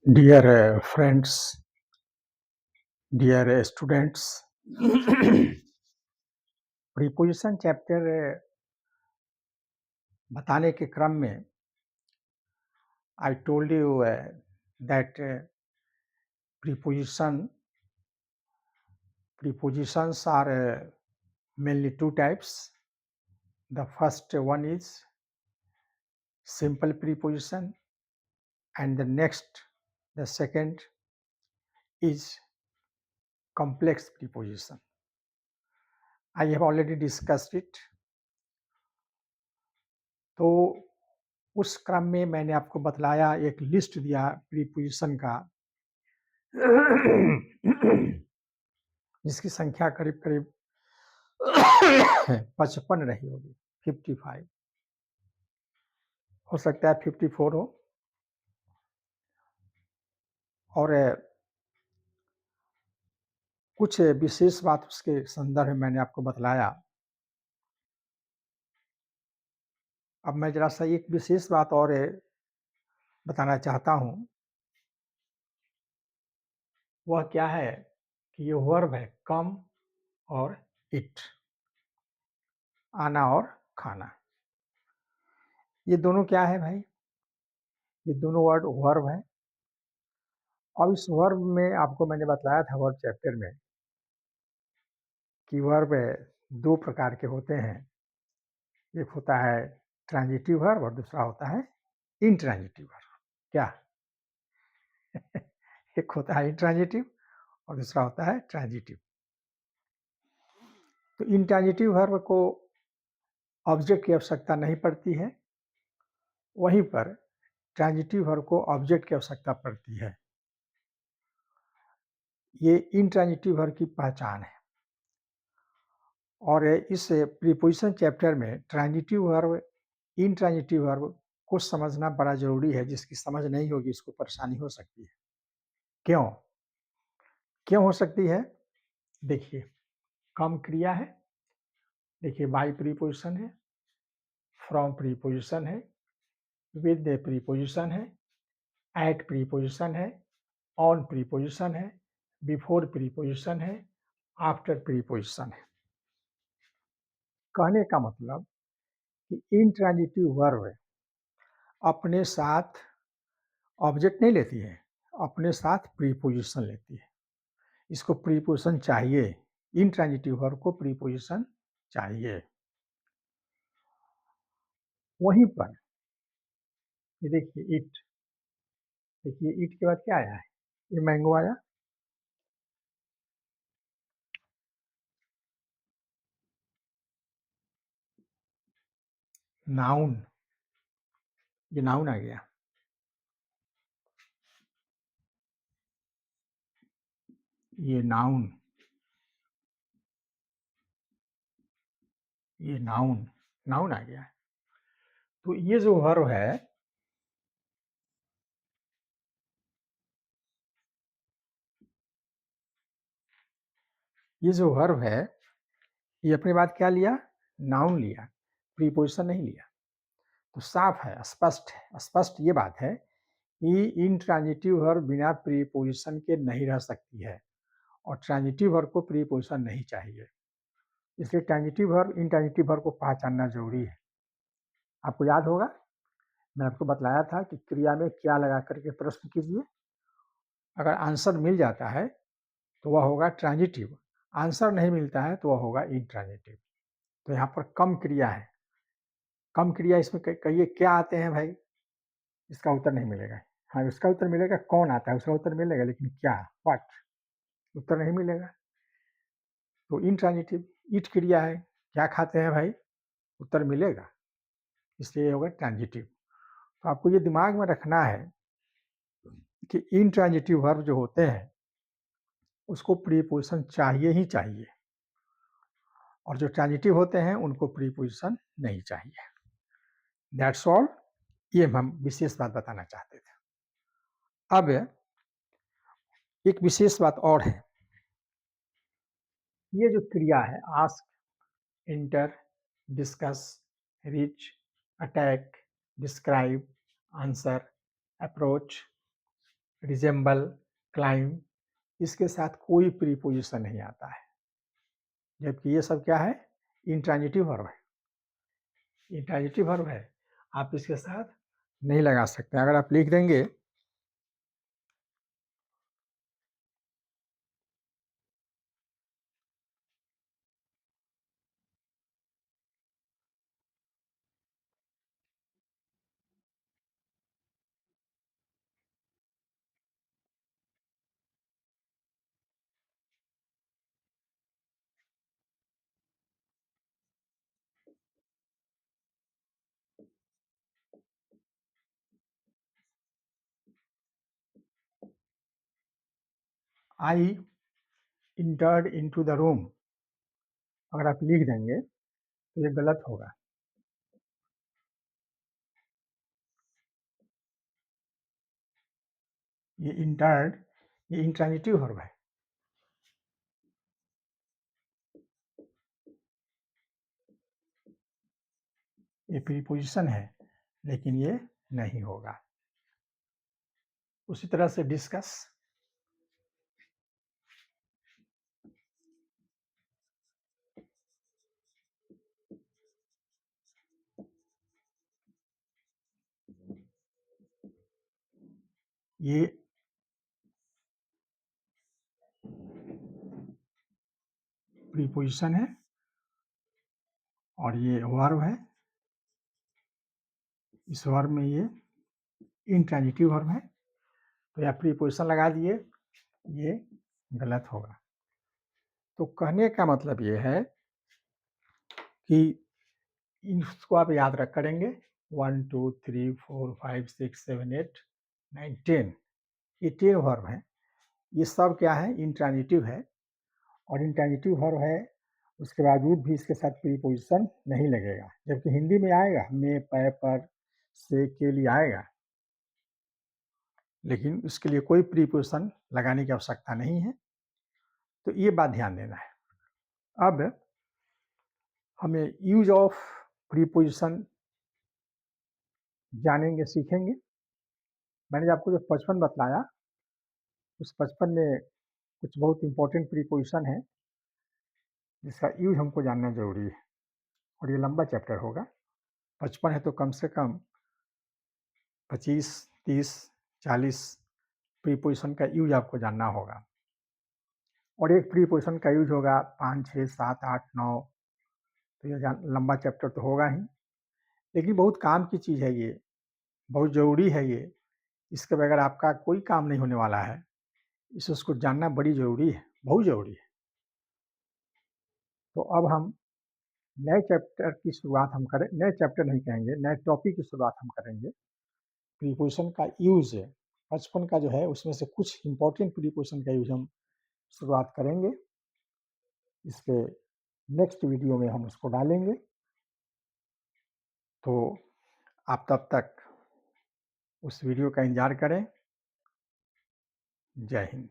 Dear friends, dear students, preposition chapter बताने के क्रम में I told you that prepositions are mainly two types. The first one is simple preposition, and the second is complex preposition. I have already discussed it. तो उस क्रम में मैंने आपको बतलाया, एक लिस्ट दिया प्रीपोजिशन का जिसकी संख्या करीब करीब 55 रही होगी, 55 हो सकता है 54 हो। और कुछ विशेष बात उसके संदर्भ में मैंने आपको बतलाया। अब मैं जरा सा एक विशेष बात और बताना चाहता हूं। वह क्या है कि ये वर्ब है कम और इट, आना और खाना। ये दोनों क्या है भाई? ये दोनों वर्ड वर्ब है। और इस वर्ब में आपको मैंने बतलाया था वर्ब चैप्टर में कि वर्ब 2 प्रकार के होते हैं। एक होता है ट्रांजिटिव वर्ब और दूसरा होता है इंट्रांजिटिव वर्ब। क्या? एक होता है इंट्रांजिटिव और दूसरा होता है ट्रांजिटिव। तो इंट्रांजिटिव वर्ब को ऑब्जेक्ट की आवश्यकता नहीं पड़ती है, वहीं पर ट्रांजिटिव वर्ब को ऑब्जेक्ट की आवश्यकता पड़ती है। ये इंट्रांजिटिव वर्ब की पहचान है। और इस प्रीपोजिशन चैप्टर में ट्रांजिटिव वर्ब, इंट्रांजिटिव वर्ब को समझना बड़ा जरूरी है। जिसकी समझ नहीं होगी इसको परेशानी हो सकती है। क्यों? क्यों हो सकती है? देखिए, कम क्रिया है, देखिए बाय प्रीपोजिशन है, फ्रॉम प्रीपोजिशन है, विद प्रीपोजिशन है, एट प्रीपोजिशन है, ऑन प्रीपोजिशन है, बिफोर प्रीपोजिशन है, आफ्टर प्रीपोजिशन है। कहने का मतलब कि इंट्रांजिटिव वर्ब अपने साथ ऑब्जेक्ट नहीं लेती है, अपने साथ प्रीपोजिशन लेती है। इसको प्रीपोजिशन चाहिए, इंट्रांजिटिव वर्ब को प्रीपोजिशन चाहिए। वहीं पर ये देखिए इट, देखिए इट के बाद क्या आया है? ये मैंगो आया। नाउन, ये नाउन आ गया। ये नाउन, ये नाउन, नाउन आ गया। तो ये जो वर्ब है, ये जो वर्ब है, ये अपने बाद क्या लिया? नाउन लिया, प्रीपोजिशन नहीं लिया। तो साफ है, स्पष्ट है, स्पष्ट ये बात है कि इंट्रांजिटिव वर्ब बिना प्रीपोजिशन के नहीं रह सकती है और ट्रांजिटिव वर्ब को प्रीपोजिशन नहीं चाहिए। इसलिए ट्रांजिटिव वर्ब इंट्रांजिटिव वर्ब को पहचानना जरूरी है। आपको याद होगा मैं आपको बतलाया था कि क्रिया में क्या लगा करके प्रश्न कीजिए। अगर आंसर मिल जाता है तो वह होगा ट्रांजिटिव, आंसर नहीं मिलता है तो वह होगा इंट्रांजिटिव। तो यहाँ पर कम क्रिया है, कम क्रिया इसमें कहिए क्या आते हैं भाई? इसका उत्तर नहीं मिलेगा। हाँ, इसका उत्तर मिलेगा कौन आता है, उसका उत्तर मिलेगा, लेकिन क्या, व्हाट, उत्तर नहीं मिलेगा। तो इंट्रांजिटिव ईट क्रिया है, क्या खाते हैं भाई, उत्तर मिलेगा, इसलिए होगा ट्रांजिटिव। तो आपको ये दिमाग में रखना है कि इंट्रांजिटिव वर्ब जो होते हैं उसको प्रीपोजिशन चाहिए ही चाहिए, और जो ट्रांजिटिव होते हैं उनको प्रीपोजिशन नहीं चाहिए। That's all. ये हम विशेष बात बताना चाहते थे। अब एक विशेष बात और है, ये जो क्रिया है ask, inter, discuss, reach, attack, describe, answer, approach, resemble, climb, इसके साथ कोई प्रीपोजिशन नहीं आता है, जबकि ये सब क्या है? इंट्रांजिटिव वर्ब है। इंट्रांजिटिव वर्ब है, आप इसके साथ नहीं लगा सकते। अगर आप लिख देंगे आई इंटर्ड इनटू द रूम, अगर आप लिख देंगे तो ये गलत होगा। ये इंटर्ड, ये इंट्रांजिटिव वर्ब है। ये प्रीपोजिशन है, लेकिन ये नहीं होगा। उसी तरह से डिस्कस, ये प्रीपोजिशन है और ये वर्ब है। इस वर्ब में ये इंट्रांजिटिव वर्ब है, तो यहाँ प्रीपोजिशन लगा दिए, ये गलत होगा। तो कहने का मतलब ये है कि इसको आप याद रख करेंगे 1 2 3 4 5 6 7 8 9 10, ये 10 वर्ब हैं। ये सब क्या है? इंट्रांजिटिव है, और इंट्रांजिटिव वर्ब है, उसके बावजूद भी इसके साथ प्रीपोजिशन नहीं लगेगा, जबकि हिंदी में आएगा, में, पै, पर, से, के लिए आएगा, लेकिन उसके लिए कोई प्रीपोजिशन लगाने की आवश्यकता नहीं है। तो ये बात ध्यान देना है। अब हमें यूज ऑफ प्रीपोजिशन जानेंगे, सीखेंगे। मैंने आपको जो 55 बतलाया, उस 55 में कुछ बहुत इंपॉर्टेंट प्रीपोजिशन है जिसका यूज हमको जानना जरूरी है, और ये लंबा चैप्टर होगा। 55 है तो कम से कम 25 30 40 प्रीपोजिशन का यूज आपको जानना होगा, और एक प्रीपोजिशन का यूज होगा 5 6 7 8 9, तो ये लंबा चैप्टर तो होगा ही, लेकिन बहुत काम की चीज़ है ये, बहुत ज़रूरी है ये। इसके बगैर आपका कोई काम नहीं होने वाला है। उसको जानना बड़ी ज़रूरी है, बहुत ज़रूरी है। तो अब हम नए चैप्टर की शुरुआत हम करें, नए चैप्टर नहीं कहेंगे, नए टॉपिक की शुरुआत हम करेंगे। प्रीपोजिशन का यूज़ है 55 का जो है, उसमें से कुछ इंपॉर्टेंट प्रीपोजिशन का यूज़ हम शुरुआत करेंगे। इसके नेक्स्ट वीडियो में हम उसको डालेंगे। तो आप तब तक उस वीडियो का इंतज़ार करें। जय हिंद।